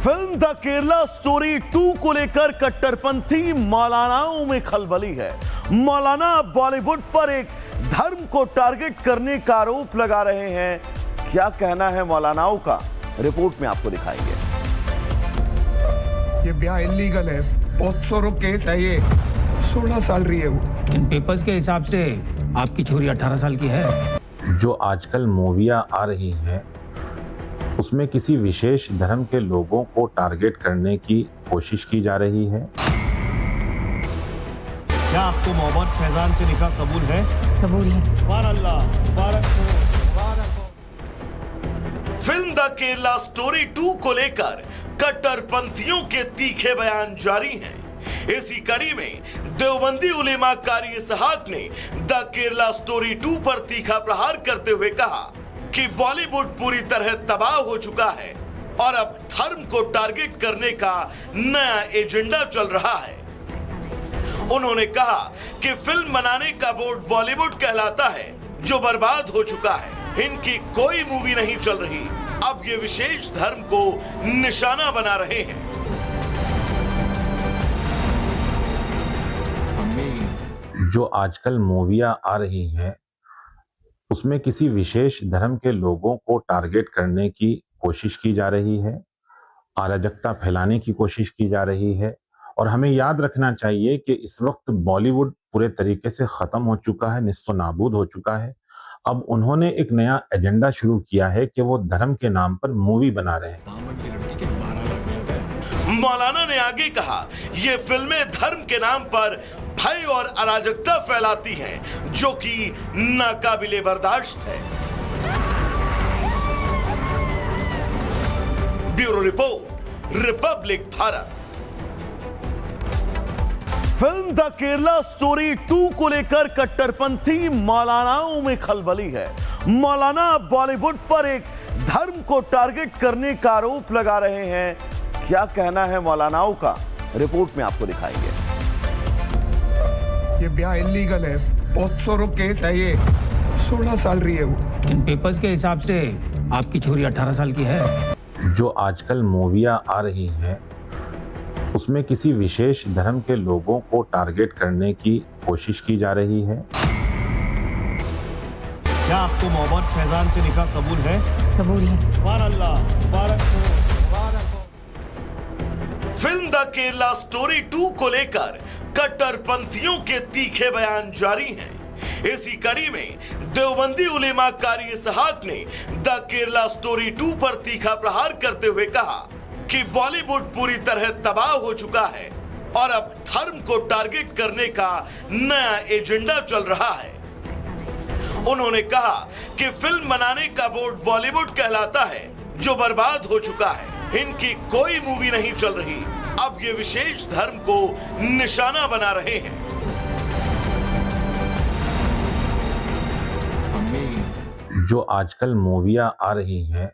Film the Kerala story 2 को लेकर कट्टरपंथी मौलानाओं में खलबली है। मौलाना बॉलीवुड पर एक धर्म को टारगेट करने का आरोप लगा रहे हैं। क्या कहना है मौलानाओं का, रिपोर्ट में आपको दिखाएंगे। ये ब्याह इलीगल है, पॉक्सो केस है। ये 16 साल रही है वो। इन पेपर्स के हिसाब से आपकी छोरी 18 साल की है। जो आजकल मूवियां आ रही हैं उसमें किसी विशेष धर्म के लोगों को टारगेट करने की कोशिश की जा रही है। क्या आपको मोहम्मद फैजान से निकाह कबूल है? कबूल है। सुभान अल्लाह, मुबारक हो, मुबारक हो। फिल्म द केरला स्टोरी 2 को लेकर कट्टरपंथियों के तीखे बयान जारी हैं। इसी कड़ी में देवबंदी उलेमा कारी इसहाक ने द केरला स्टोरी 2 पर तीखा प्रहार करते हुए कहा कि बॉलीवुड पूरी तरह तबाह हो चुका है और अब धर्म को टारगेट करने का नया एजेंडा चल रहा है। उन्होंने कहा कि फिल्म बनाने का बोर्ड बॉलीवुड कहलाता है जो बर्बाद हो चुका है। इनकी कोई मूवी नहीं चल रही, अब ये विशेष धर्म को निशाना बना रहे हैं। जो आजकल मूवियां आ रही हैं उसमें किसी विशेष धर्म के लोगों को टारगेट करने की कोशिश की जा रही है, अराजकता फैलाने की कोशिश की जा रही है। और हमें याद रखना चाहिए कि इस वक्त बॉलीवुड पूरे तरीके से खत्म हो चुका है, निस्तो नाबूद हो चुका है। अब उन्होंने एक नया एजेंडा शुरू किया है कि वो धर्म के नाम पर मूवी बना रहे हैं। मौलाना ने आगे कहा, ये फिल्में धर्म के नाम पर भय और अराजकता फैलाती हैं, जो कि नाकाबिले बर्दाश्त है। Bureau report, Republic Bharat. Film the Kerala story 2 को लेकर कट्टरपंथी मौलानाओं में खलबली है। मौलाना बॉलीवुड पर एक धर्म को टारगेट करने का आरोप लगा रहे हैं। क्या कहना है मौलानाओं का, रिपोर्ट में आपको दिखाएंगे। ये ब्याह इलीगल है, पॉक्सो केस है। ये 16 साल रही है वो। इन पेपर्स के हिसाब से आपकी छोरी 18 साल की है। जो आजकल मूवियां आ रही हैं उसमें किसी विशेष धर्म के लोगों को टारगेट करने की कोशिश की जा रही है। क्या आपको मोहम्मद फैजान से निकाह कबूल है? कबूल है। सुभान अल्लाह, मुबारक हो, मुबारक हो। फिल्म द केरला स्टोरी 2 को लेकर कट्टरपंथियों के तीखे बयान जारी हैं। इसी कड़ी में देवबंदी उलेमा कारी इसहाक ने द केरला स्टोरी 2 पर तीखा प्रहार करते हुए कहा कि बॉलीवुड पूरी तरह तबाह हो चुका है और अब धर्म को टारगेट करने का नया एजेंडा चल रहा है। उन्होंने कहा कि फिल्म बनाने का बोर्ड बॉलीवुड कहलाता है जो बर्बाद हो चुका है। इनकी कोई मूवी नहीं चल रही, अब ये विशेष धर्म को निशाना बना रहे हैं। जो आजकल मूवियां आ रही हैं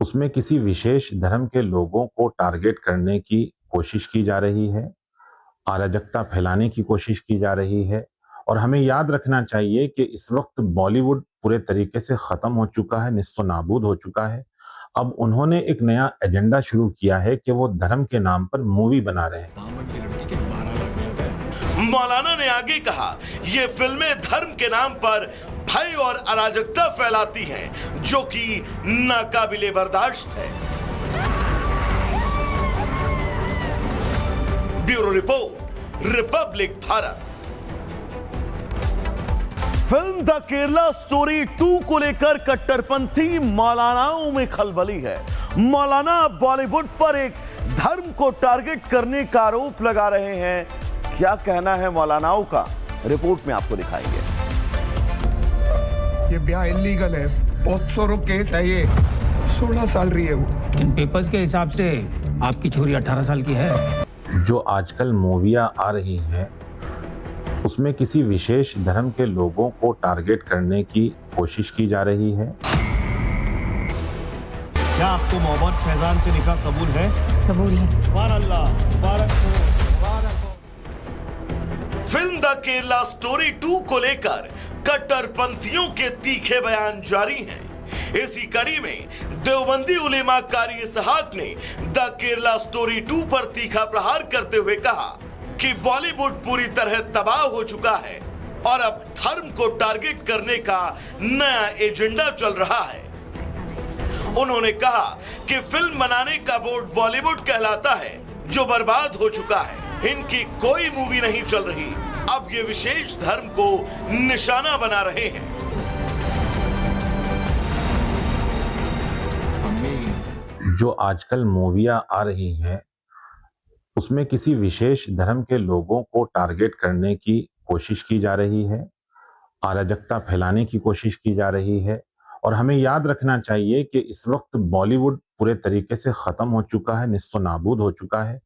उसमें किसी विशेष धर्म के लोगों को टारगेट करने की कोशिश की जा रही है, अराजकता फैलाने की कोशिश की जा रही है। और हमें याद रखना चाहिए कि इस वक्त बॉलीवुड पूरे तरीके से खत्म हो चुका है, निस्तो नाबूद हो चुका है। अब उन्होंने एक नया एजेंडा शुरू किया है कि वो धर्म के नाम पर मूवी बना रहे हैं। मौलाना ने आगे कहा, ये फिल्में धर्म के नाम पर भय और अराजकता फैलाती हैं, जो कि नाकाबिले बर्दाश्त है। Bureau report, Republic Bharat. Film the Kerala story 2 को लेकर कट्टरपंथी मौलानाओं में खलबली है। मौलाना बॉलीवुड पर एक धर्म को टारगेट करने का आरोप लगा रहे हैं। क्या कहना है मौलानाओं का, रिपोर्ट में आपको दिखाएंगे। ये ब्याह इलीगल है, पॉक्सो केस है। ये 16 साल रही है वो। इन पेपर्स के हिसाब से आपकी छोरी 18 साल की है। जो आजकल मूवियां आ रही हैं उसमें किसी विशेष धर्म के लोगों को टारगेट करने की कोशिश की जा रही है। क्या आपको मोहम्मद फैजान से निकाह कबूल है? कबूल है। सुभान अल्लाह, मुबारक हो, मुबारक हो। फिल्म द केरला स्टोरी 2 को लेकर कट्टरपंथियों के तीखे बयान जारी हैं। इसी कड़ी में देवबंदी उलेमा कारी इसहाक ने द केरला स्टोरी 2 पर तीखा प्रहार करते हुए कहा कि बॉलीवुड पूरी तरह तबाह हो चुका है और अब धर्म को टारगेट करने का नया एजेंडा चल रहा है। उन्होंने कहा कि फिल्म बनाने का बोर्ड बॉलीवुड कहलाता है जो बर्बाद हो चुका है। इनकी कोई मूवी नहीं चल रही। अब ये विशेष धर्म को निशाना बना रहे हैं। जो आजकल मूवियां आ रही हैं उसमें किसी विशेष धर्म के लोगों को टारगेट करने की कोशिश की जा रही है, अराजकता फैलाने की कोशिश की जा रही है। और हमें याद रखना चाहिए कि इस वक्त बॉलीवुड पूरे तरीके से खत्म हो चुका है, निस्तो नाबूद हो चुका है।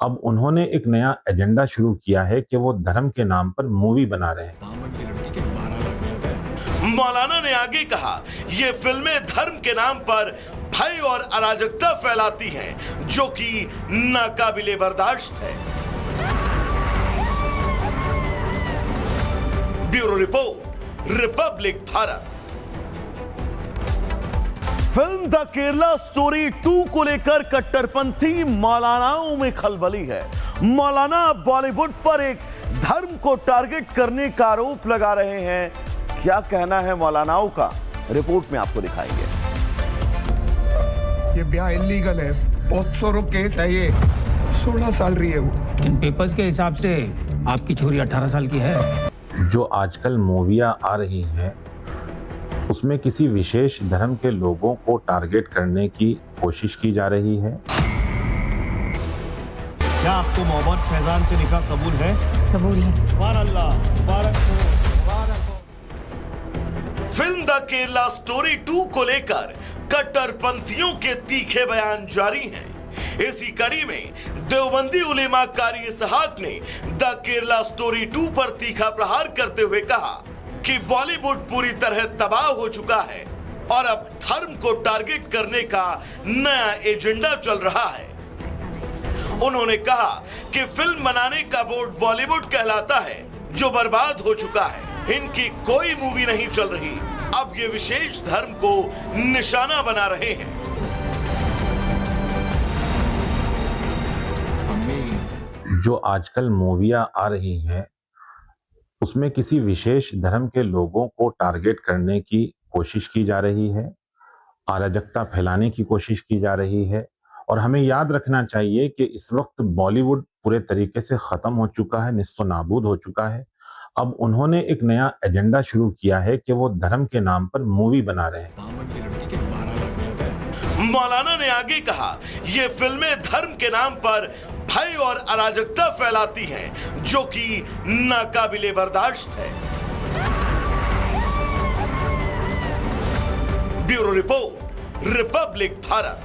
अब उन्होंने एक नया एजेंडा शुरू किया है कि वो धर्म के नाम पर मूवी बना रहे हैं। मौलाना ने आगे कहा, ये फिल्में धर्म के नाम पर भय और अराजकता फैलाती हैं, जो कि नाकाबिले बर्दाश्त है। Bureau report, Republic Bharat. Film the Kerala story 2 को लेकर कट्टरपंथी मौलानाओं में खलबली है। मौलाना बॉलीवुड पर एक धर्म को टारगेट करने का आरोप लगा रहे हैं। क्या कहना है मौलानाओं का, रिपोर्ट में आपको दिखाएंगे। ये ब्याह इलीगल है, पॉक्सो केस है ये। 16 साल रही है वो। इन पेपर्स के हिसाब से आपकी छोरी 18 साल की है। जो आजकल मूवियां आ रही हैं उसमें किसी विशेष धर्म के लोगों को टारगेट करने की कोशिश की जा रही है। क्या आपको मोहम्मद फैजान से निकाह कबूल है? कबूल है। सुभान अल्लाह, मुबारक हो, मुबारक हो। फिल्म द केरला स्टोरी 2 को लेकर कट्टरपंथियों के तीखे बयान जारी हैं। इसी कड़ी में देवबंदी उलेमा कारी इसहाक ने द केरला स्टोरी 2 पर तीखा प्रहार करते हुए कहा कि बॉलीवुड पूरी तरह तबाह हो चुका है और अब धर्म को टारगेट करने का नया एजेंडा चल रहा है। उन्होंने कहा कि फिल्म बनाने का बोर्ड बॉलीवुड कहलाता है जो बर्बाद हो चुका है। इनकी कोई मूवी नहीं चल रही। अब ये विशेष धर्म को निशाना बना रहे हैं। जो आजकल मूवियां आ रही हैं उसमें किसी विशेष धर्म के लोगों को टारगेट करने की कोशिश की जा रही है, अराजकता फैलाने की कोशिश की जा रही है। और हमें याद रखना चाहिए कि इस वक्त बॉलीवुड पूरे तरीके से खत्म हो चुका है, निस्तो नाबूद हो चुका है। अब उन्होंने एक नया एजेंडा शुरू किया है कि वो धर्म के नाम पर मूवी बना रहे हैं। मौलाना ने आगे कहा, ये फिल्में धर्म के नाम पर भय और अराजकता फैलाती हैं, जो कि नाकाबिले बर्दाश्त है। Bureau report, Republic Bharat.